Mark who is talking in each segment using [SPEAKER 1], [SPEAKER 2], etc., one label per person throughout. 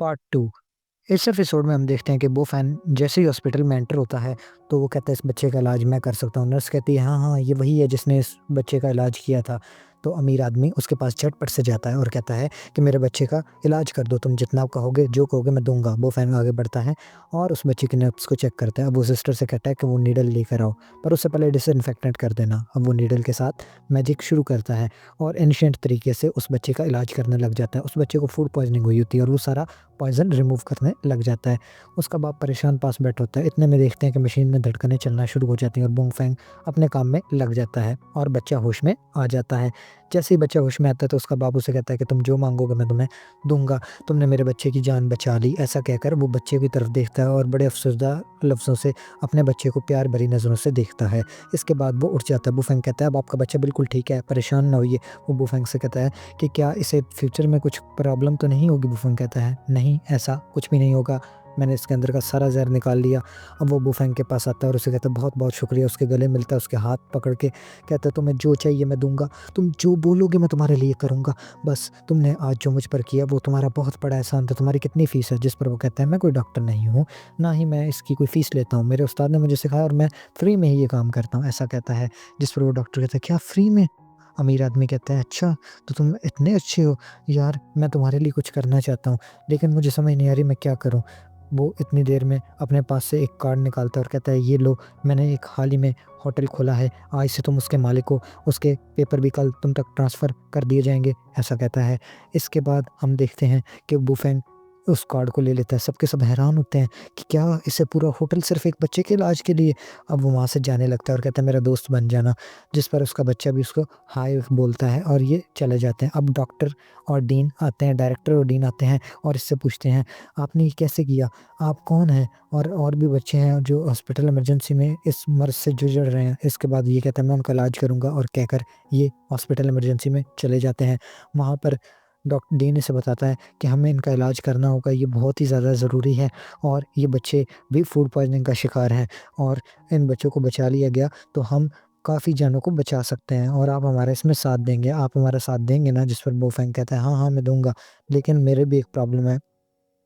[SPEAKER 1] Part 2। इस episode में हम देखते हैं कि बोफैन जैसे ही हॉस्पिटल में एंटर होता है तो वो कहता है इस बच्चे का इलाज मैं कर सकता हूँ। नर्स कहती है हाँ हाँ ये वही है जिसने इस बच्चे का इलाज किया था। तो अमीर आदमी उसके पास झटपट से जाता है और कहता है कि मेरे बच्चे का इलाज कर दो, तुम जितना कहोगे जो कहोगे मैं दूंगा। बोफैन आगे बढ़ता है और उस बच्चे की नब्ज को चेक करता है। अब वो सिस्टर से कहता है कि वो नीडल लेकर आओ, पर उससे पहले डिसइंफेक्टेंट कर देना। अब वो नीडल के साथ मैजिक शुरू करता है और एनिशिएंट तरीके से उस बच्चे का इलाज करने लग जाता है। उस बच्चे को फूड पॉइजनिंग हुई होती है और वो सारा पॉइज़न रिमूव करने लग जाता है। उसका बाप परेशान पास बैठा होता है। इतने में देखते हैं कि मशीन में धड़कनें चलना शुरू हो जाती हैं और बोंगफेंग अपने काम में लग जाता है और बच्चा होश में आ जाता है। जैसे ही बच्चा होश में आता है तो उसका बाप उसे कहता है कि तुम जो मांगोगे मैं तुम्हें दूंगा, तुमने मेरे बच्चे की जान बचा ली। ऐसा कहकर वो बच्चे की तरफ देखता है और बड़े अफसरदा लफ्ज़ों से अपने बच्चे को प्यार भरी नज़रों से देखता है। इसके बाद वो उठ जाता है। बुफेंग कहता है अब आपका बच्चा बिल्कुल ठीक है, परेशान ना होइए। वो बुफेंग से कहता है कि क्या इसे फ्यूचर में कुछ प्रॉब्लम तो नहीं होगी? बुफेंग कहता है नहीं, ऐसा कुछ भी नहीं होगा, मैंने इसके अंदर का सारा ज़हर निकाल लिया। अब वो बुफेंग के पास आता है और उसे कहता है बहुत बहुत शुक्रिया। उसके गले मिलता है, उसके हाथ पकड़ के कहता है तुम्हें जो चाहिए मैं दूंगा, तुम जो बोलोगे मैं तुम्हारे लिए करूँगा। बस तुमने आज जो मुझ पर किया वो तुम्हारा बहुत बड़ा एहसान था। तुम्हारी कितनी फ़ीस है? जिस पर वो कहता है मैं कोई डॉक्टर नहीं हूँ, ना ही मैं इसकी कोई फ़ीस लेता हूँ, मेरे उस्ताद ने मुझे सिखाया और मैं फ्री में ही ये काम करता हूँ। ऐसा कहता है। जिस पर वो डॉक्टर कहता है क्या फ्री में? अमीर आदमी कहता है अच्छा, तो तुम इतने अच्छे हो यार, मैं तुम्हारे लिए कुछ करना चाहता हूँ लेकिन मुझे समझ नहीं आ रही मैं क्या करूँ। वो इतनी देर में अपने पास से एक कार्ड निकालता है और कहता है ये लो, मैंने एक हाल ही में होटल खोला है, आज से तुम उसके मालिक हो, उसके पेपर भी कल तुम तक ट्रांसफ़र कर दिए जाएंगे। ऐसा कहता है। इसके बाद हम देखते हैं कि बुफेन उस कार्ड को ले लेता है। सबके सब हैरान होते हैं कि क्या इसे पूरा होटल सिर्फ एक बच्चे के इलाज के लिए? अब वो वहाँ से जाने लगता है और कहता है मेरा दोस्त बन जाना। जिस पर उसका बच्चा भी उसको हाय बोलता है और ये चले जाते हैं। अब डॉक्टर और डीन आते हैं, डायरेक्टर और डीन आते हैं और इससे पूछते हैं आपने ये कैसे किया? आप कौन हैं? और भी बच्चे हैं जो हॉस्पिटल इमरजेंसी में इस मर्ज़ से जूझ रहे हैं। इसके बाद ये कहता है मैं उनका इलाज करूँगा और कहकर ये हॉस्पिटल इमरजेंसी में चले जाते हैं। वहाँ पर डॉक्टर डीन इसे बताता है कि हमें इनका इलाज करना होगा, ये बहुत ही ज़्यादा ज़रूरी है और ये बच्चे भी फूड पॉइज़निंग का शिकार हैं और इन बच्चों को बचा लिया गया तो हम काफ़ी जानों को बचा सकते हैं और आप हमारा इसमें साथ देंगे, आप हमारा साथ देंगे ना? जिस पर बोफेंग कहता है हाँ, हाँ, मैं दूँगा, लेकिन मेरे भी एक प्रॉब्लम है।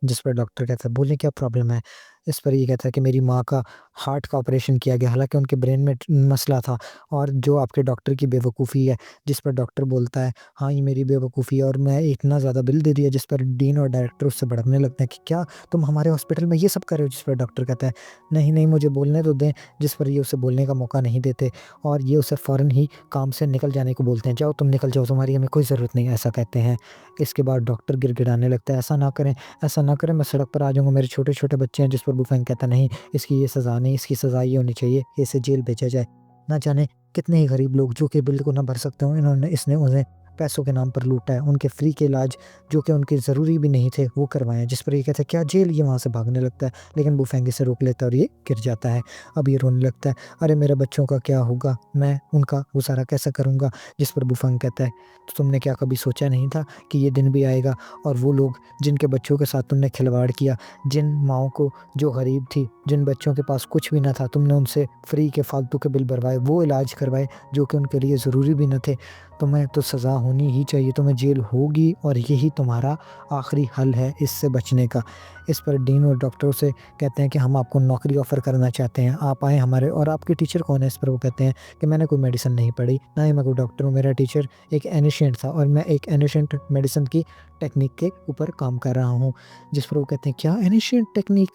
[SPEAKER 1] जिस पर डॉक्टर कहता है बोलिए क्या प्रॉब्लम है? इस पर ये कहता है कि मेरी माँ का हार्ट का ऑपरेशन किया गया, हालाँकि उनके ब्रेन में मसला था और जो आपके डॉक्टर की बेवकूफ़ी है। जिस पर डॉक्टर बोलता है हाँ, ये मेरी बेवकूफ़ी है और मैं इतना ज़्यादा बिल दे दिया। जिस पर डीन और डायरेक्टर उससे भड़कने लगते हैं कि क्या तुम हमारे हॉस्पिटल में ये सब कर रहे हो? जिस पर डॉक्टर कहता है नहीं, नहीं मुझे बोलने तो दें। जिस पर ये उसे बोलने का मौका नहीं देते और ये उसे फ़ौरन ही काम से निकल जाने को बोलते हैं। जाओ तुम निकल जाओ, तुम्हारी हमें कोई ज़रूरत नहीं है, ऐसा कहते हैं। इसके बाद डॉक्टर गिड़गिड़ाने लगता है ऐसा ना करें, ऐसा ना करें, मैं सड़क पर आ जाऊँगा, मेरे छोटे-छोटे बच्चे हैं। जिस पर बुफेंग कहता नहीं, इसकी ये सज़ा नहीं, इसकी सज़ा ये होनी चाहिए, इसे जेल भेजा जाए। ना जाने कितने ही गरीब लोग जो कि बिल को ना भर सकते हों, इसने उन्हें पैसों के नाम पर लूटा है। उनके फ्री के इलाज जो कि उनके ज़रूरी भी नहीं थे, वो करवाए हैं। जिस पर ये कहता है क्या जेल? ये वहाँ से भागने लगता है, लेकिन बुफेंग इसे रोक लेता है और ये गिर जाता है। अब ये रोने लगता है, अरे मेरे बच्चों का क्या होगा? मैं उनका गुज़ारा कैसे करूँगा? जिस पर बुफेंग कहता है, तो तुमने क्या कभी सोचा नहीं था कि ये दिन भी आएगा और वो लोग जिनके बच्चों के साथ तुमने खिलवाड़ किया, जिन माँओं को जो गरीब थी, जिन बच्चों के पास कुछ भी ना था, तुमने उनसे फ्री के फालतू के बिल भरवाए, वो इलाज करवाए जो कि उनके लिए ज़रूरी भी ना थे। तुम्हें तो सज़ा होनी ही चाहिए, तुम्हें जेल होगी और यही तुम्हारा आखिरी हल है इससे बचने का। इस पर डीन और डॉक्टर से कहते हैं कि हम आपको नौकरी ऑफ़र करना चाहते हैं, आप आएँ हमारे। और आपके टीचर कौन है? इस पर वो कहते हैं कि मैंने कोई मेडिसिन नहीं पढ़ी, ना ही मैं कोई डॉक्टर हूँ, मेरा टीचर एक एनिशिएंट था और मैं एक एनिशिएंट मेडिसिन की टेक्निक के ऊपर काम कर रहा हूँ। जिस पर वो कहते हैं क्या एनिशिएंट टेक्निक?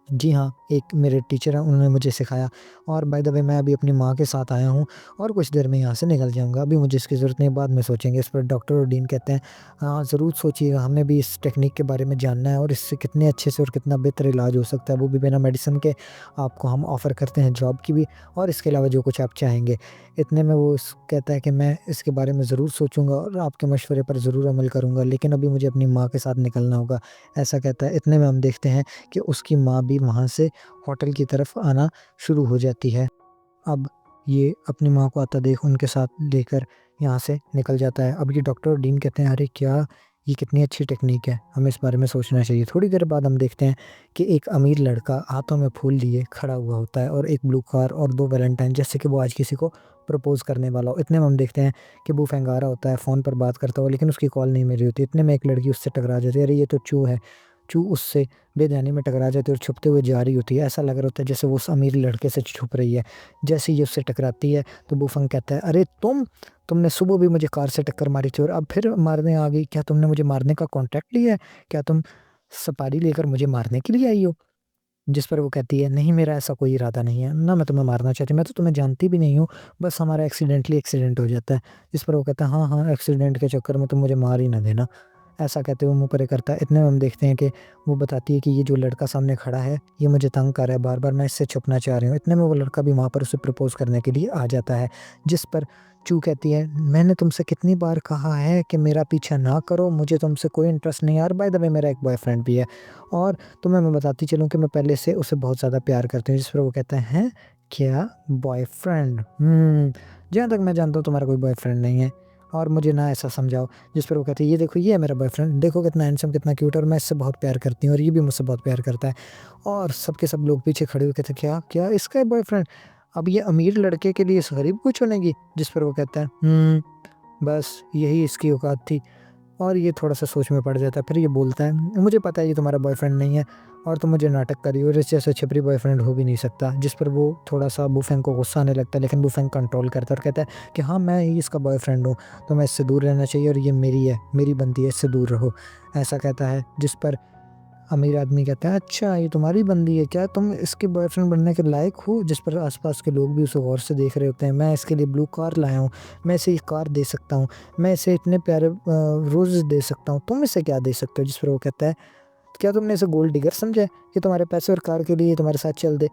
[SPEAKER 1] जी हाँ, एक मेरे टीचर हैं, उन्होंने मुझे सिखाया और बाय द वे मैं अभी अपनी माँ के साथ आया हूँ और कुछ देर में यहाँ से निकल जाऊँगा। अभी मुझे इसकी ज़रूरत नहीं, बाद में सोचेंगे। इस पर डॉक्टर और डीन कहते हैं, हाँ, ज़रूर सोचिएगा, हमें भी इस टेक्निक के बारे में जानना है और इससे कितने अच्छे से और कितना बेहतर इलाज हो सकता है, वो भी बिना मेडिसिन के। आपको हम ऑफ़र करते हैं जॉब की भी और इसके अलावा जो कुछ आप चाहेंगे। इतने में वो इस कहता है कि मैं इसके बारे में ज़रूर सोचूँगा और आपके मशवरे पर ज़रूर अमल करूँगा, लेकिन अभी मुझे अपनी माँ के साथ निकलना होगा। ऐसा कहता है। इतने में हम देखते हैं कि उसकी माँ भी वहाँ से होटल की तरफ आना शुरू हो जाती है। अब ये अपनी माँ को आता देख उनके साथ लेकर यहाँ से निकल जाता है। अब ये डॉक्टर और डीन कहते हैं अरे क्या ये कितनी अच्छी टेक्निक है, हमें इस बारे में सोचना चाहिए। थोड़ी देर बाद हम देखते हैं कि एक अमीर लड़का हाथों में फूल लिए खड़ा हुआ होता है और एक ब्लू कार और 2 वैलेंटाइन, जैसे कि वो आज किसी को प्रपोज़ करने वाला हो। इतने में हम देखते हैं कि बूफेंग आ रहा होता है, फ़ोन पर बात करता हुआ, लेकिन उसकी कॉल नहीं मिल रही होती। इतने में एक लड़की उससे टकरा जाती है, अरे ये तो चू है। चू उससे बेध्यानी में टकरा जाती है और छुपते हुए जा रही होती है। ऐसा लग रहा होता है जैसे वो उस अमीर लड़के से छुप रही है। जैसे ही ये उससे टकराती है तो बूफंग कहता है, अरे तुमने सुबह भी मुझे कार से टक्कर मारी थी और अब फिर मारने आ गई। क्या तुमने मुझे मारने का कॉन्ट्रैक्ट लिया है? क्या तुम सपारी लेकर मुझे मारने के लिए आई हो? जिस पर वो कहती है, नहीं मेरा ऐसा कोई इरादा नहीं है, ना मैं तुम्हें मारना चाहती, मैं तो तुम्हें जानती भी नहीं हूँ, बस हमारा एक्सीडेंटली एक्सीडेंट हो जाता है। जिस पर वो कहता है, हाँ, हाँ, एक्सीडेंट के चक्कर में तुम मुझे मार ही ना देना। ऐसा कहते हुए मुँह परे करता है। इतने में हम देखते हैं कि वो बताती है कि ये जो लड़का सामने खड़ा है, ये मुझे तंग कर रहा है बार-बार, मैं इससे छुपना चाह रही हूँ। इतने में वो लड़का भी वहाँ पर उसे प्रपोज़ करने के लिए आ जाता है। जिस पर चू कहती है, मैंने तुमसे कितनी बार कहा है कि मेरा पीछा ना करो, मुझे तुमसे कोई इंटरेस्ट नहीं है और बाय द वे मेरा एक बॉयफ्रेंड भी है। और तुम्हें मैं बताती चलूँ कि मैं पहले से उसे बहुत ज़्यादा प्यार करती हूँ। जिस पर वो कहता है, हैं? क्या बॉयफ्रेंड? जहाँ तक मैं जानता हूँ तुम्हारा कोई बॉयफ्रेंड नहीं है और मुझे ना ऐसा समझाओ। जिस पर वो कहती है, ये देखो ये है मेरा बॉयफ्रेंड, देखो कितना हैंडसम, कितना क्यूट और मैं इससे बहुत प्यार करती हूँ और ये भी मुझसे बहुत प्यार करता है। और सब के सब लोग पीछे खड़े हुए कहते हैं, क्या? क्या इसका है बॉयफ्रेंड? अब ये अमीर लड़के के लिए इस गरीब को चुनेगी? जिस पर वो कहता है, बस यही इसकी औकात थी। और ये थोड़ा-सा सोच में पड़ जाता है। फिर ये बोलता है, मुझे पता है ये तुम्हारा बॉयफ्रेंड नहीं है और तुम मुझे नाटक कर रही हो और इस जैसा छपरी बॉयफ्रेंड हो भी नहीं सकता। जिस पर वो थोड़ा-सा बुफेंग को गुस्सा आने लगता है, लेकिन बुफेंग कंट्रोल करता है और कहता है कि हाँ, मैं ही इसका बॉयफ्रेंड हूँ, तुम्हें इससे दूर रहना चाहिए और ये मेरी है, मेरी बनती है, इससे दूर रहो। ऐसा कहता है, जिस पर अमीर आदमी कहता है, अच्छा ये तुम्हारी बंदी है क्या? तुम इसके बॉयफ्रेंड बनने के लायक हो? जिस पर आस-पास के लोग भी उसे गौर से देख रहे होते हैं। मैं इसके लिए ब्लू कार लाया हूँ, मैं इसे ये कार दे सकता हूँ, मैं इसे इतने प्यारे रोज़ेज़ दे सकता हूँ, तुम इसे क्या दे सकते हो? जिस पर वो कहता है, क्या तुमने इसे गोल्ड डिगर समझा है कि तुम्हारे पैसे और कार के लिए ये तुम्हारे साथ चल दे?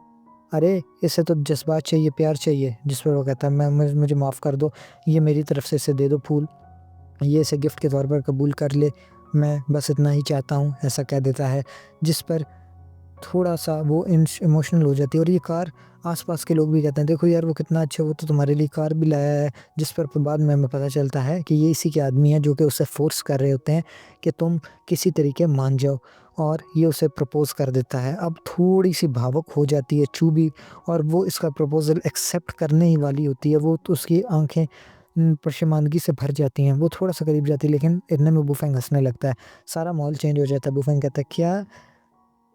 [SPEAKER 1] अरे! इसे तो जज़्बात चाहिए, प्यार चाहिए। जिस पर वो कहता है, मैं मुझे माफ़ कर दो, ये मेरी तरफ से इसे दे दो फूल, ये इसे गिफ्ट के तौर पर कबूल कर ले, मैं बस इतना ही चाहता हूँ, ऐसा कह देता है। जिस पर थोड़ा-सा वो इमोशनल हो जाती है और ये कार आस-पास के लोग भी कहते हैं, देखो यार वो कितना अच्छा, वो तो तुम्हारे लिए कार भी लाया है। जिस पर फिर बाद में हमें पता चलता है कि ये इसी के आदमी हैं जो कि उसे फ़ोर्स कर रहे होते हैं कि तुम किसी तरीके मान जाओ और ये उसे प्रपोज़ कर देता है। अब थोड़ी-सी भावुक हो जाती है चू भी और वो इसका प्रपोज़ल एक्सेप्ट करने ही वाली होती है। वो तो उसकी आँखें पशेमानगी से भर जाती हैं। वो थोड़ा-सा करीब जाती है, लेकिन इतने में बुफेंग हँसने लगता है। सारा माहौल चेंज हो जाता है। बुफेंग कहता है, क्या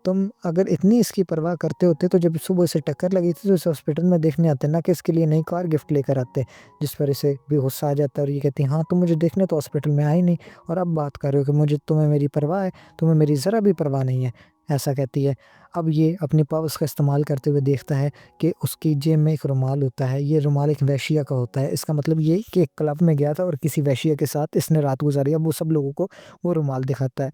[SPEAKER 1] तुम अगर इतनी इसकी परवाह करते होते तो जब सुबह इसे टक्कर लगी थी तो इसे हॉस्पिटल में देखने आते, ना कि इसके लिए नई कार गिफ्ट लेकर आते। जिस पर इसे भी गुस्सा आ जाता है और ये कहती है, हाँ, तुम मुझे देखने तो हॉस्पिटल में आए नहीं और अब बात कर रहे हो कि तुम्हें मेरी परवाह है, तुम्हें मेरी ज़रा भी परवाह नहीं है। ऐसा कहती है। अब ये अपनी पावर्स का इस्तेमाल करते हुए देखता है कि उसकी जेब में एक रुमाल होता है। ये रुमाल एक वेश्या का होता है। इसका मतलब ये कि एक क्लब में गया था और किसी वेश्या के साथ इसने रात गुज़ारी। अब वो सब लोगों को वो रुमाल दिखाता है।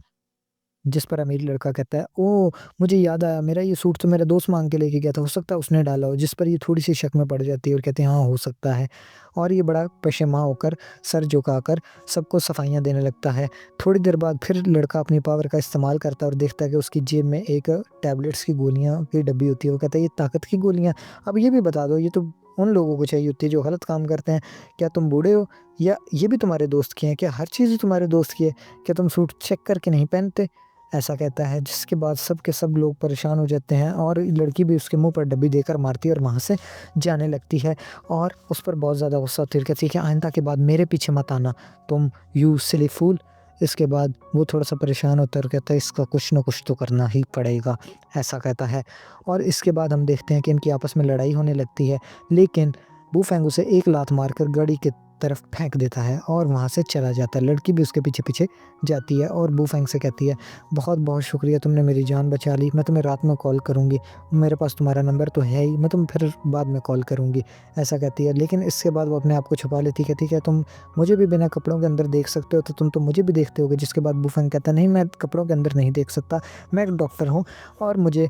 [SPEAKER 1] जिस पर अमीर लड़का कहता है, ओह! मुझे याद आया, मेरा ये सूट तो मेरा दोस्त माँग के लेके गया था, हो सकता है उसने डाला हो। जिस पर ये थोड़ी-सी शक में पड़ जाती है और कहती है, हाँ, हो सकता है। और ये बड़ा पशेमा होकर, सर झुकाकर सबको सफाइयाँ देने लगता है। थोड़ी देर बाद फिर लड़का अपनी पावर का इस्तेमाल करता है और देखता है कि उसकी जेब में एक टैबलेट्स की गोलियाँ की डब्बी होती है। वो कहता है, ये ताकत की गोलियाँ? अब ये भी बता दो, ये तो उन लोगों को चाहिए होती है जो गलत काम करते हैं। क्या तुम बूढ़े हो या ये भी तुम्हारे दोस्त की हैं? क्या हर चीज़ ही तुम्हारे दोस्त की है? क्या तुम सूट चेक करके नहीं पहनते? ऐसा कहता है, जिसके बाद सब के सब लोग परेशान हो जाते हैं और लड़की भी उसके मुँह पर डब्बी देकर मारती है और वहाँ से जाने लगती है और उस पर बहुत ज़्यादा गुस्सा होती है। कहती है कि आइंदा के बाद मेरे पीछे मत आना तुम, यू सिली फूल। इसके बाद वो थोड़ा-सा परेशान होता है और कहता है, इसका कुछ न कुछ तो करना ही पड़ेगा, ऐसा कहता है। और इसके बाद हम देखते हैं कि इनकी आपस में लड़ाई होने लगती है, लेकिन वू-फेंग उसे एक लात मारकर गाड़ी की तरफ फेंक देता है और वहाँ से चला जाता है। लड़की भी उसके पीछे-पीछे जाती है और वू-फेंग से कहती है, बहुत-बहुत शुक्रिया, तुमने मेरी जान बचा ली। मैं तुम्हें रात में कॉल करूँगी। मेरे पास तुम्हारा नंबर तो है ही, मैं तुम्हें फिर बाद में कॉल करूँगी, ऐसा कहती है। लेकिन इसके बाद वो अपने आप को छुपा लेती है, कहती है, क्या तुम मुझे भी बिना कपड़ों के अंदर देख सकते हो? तो तुम तो मुझे भी देखते होगे। जिसके बाद वू-फेंग कहता है, नहीं, मैं कपड़ों के अंदर नहीं देख सकता। मैं एक डॉक्टर हूँ और मुझे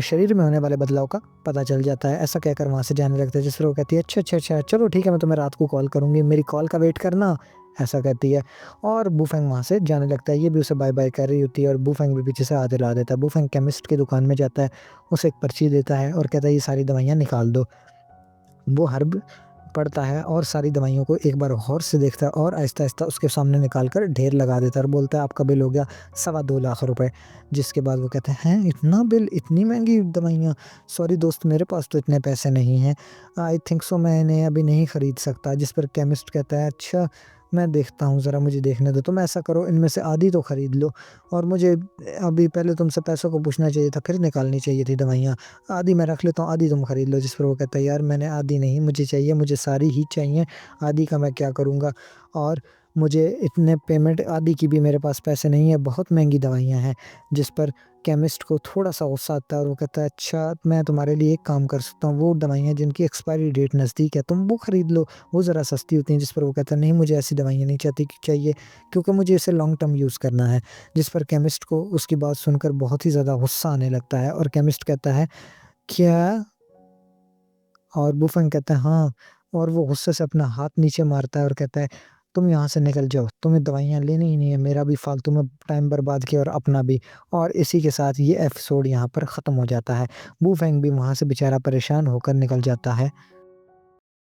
[SPEAKER 1] शरीर में होने वाले बदलाव का पता चल जाता है। ऐसा कहकर वहाँ से जाने लगता है, जिस पर वो कहती है, अच्छा, अच्छा, अच्छा, चलो ठीक है, मैं तुम्हें रात को कॉल करूँगी, मेरी कॉल का वेट करना, ऐसा कहती है। और वू-फेंग वहाँ से जाने लगता है। ये भी उसे बाय-बाय कर रही होती है और वू-फेंग भी पीछे से हाथ हिला देता है। वू-फेंग केमिस्ट की दुकान में जाता है, उसे एक पर्ची देता है और कहता है, ये सारी दवाइयाँ निकाल दो। वो हर्ब पढ़ता है और सारी दवाइयों को एक बार गौर से देखता है और आहिस्ता-आहिस्ता उसके सामने निकाल कर ढेर लगा देता है और बोलता है आपका बिल हो गया सवा 2 लाख रुपए। जिसके बाद वो कहते हैं, "हैं! इतना बिल? इतनी महँगी दवाइयाँ? सॉरी दोस्त मेरे पास तो इतने पैसे नहीं हैं। आई थिंक सो मैं इन्हें अभी नहीं खरीद सकता।" जिस पर केमिस्ट कहता है, "अच्छा, मैं देखता हूँ ज़रा मुझे देखने दो। तुम ऐसा करो इनमें से आधी तो खरीद लो और मुझे अभी पहले तुमसे पैसों को पूछना चाहिए था, फिर निकालनी चाहिए थी दवाइयाँ। आधी मैं रख लेता हूँ, आधी तुम खरीद लो।" जिस पर वो कहता है, "यार मैंने आधी नहीं मुझे चाहिए, मुझे सारी ही चाहिए, आधी का मैं क्या करूँगा? और मुझे इतने पेमेंट आधी की भी मेरे पास पैसे नहीं है, बहुत महँगी दवाइयाँ हैं।" जिस पर केमिस्ट को थोड़ा-सा गुस्सा आता है और वो कहता है, "अच्छा, मैं तुम्हारे लिए एक काम कर सकता हूँ, वो दवाइयाँ जिनकी एक्सपायरी डेट नज़दीक है, तुम वो खरीद लो, वो ज़रा सस्ती होती हैं।" जिस पर वो कहता है, "नहीं, मुझे ऐसी दवाइयाँ नहीं चाहिए क्योंकि मुझे इसे लॉन्ग टर्म यूज़ करना है।" जिस पर केमिस्ट को उसकी बात सुनकर बहुत ही ज़्यादा गुस्सा आने लगता है और केमिस्ट कहता है, "क्या?" और बुफन कहता है, "हाँ।" और वो गुस्से से अपना हाथ नीचे मारता है और कहता है, "तुम यहाँ से निकल जाओ, तुम्हें दवाइयाँ लेनी ही नहीं है, मेरा भी फालतू में टाइम बर्बाद किया और अपना भी।" और इसी के साथ ये एपिसोड यहाँ पर ख़त्म हो जाता है। वू फेंग भी वहाँ से बेचारा परेशान होकर निकल जाता है।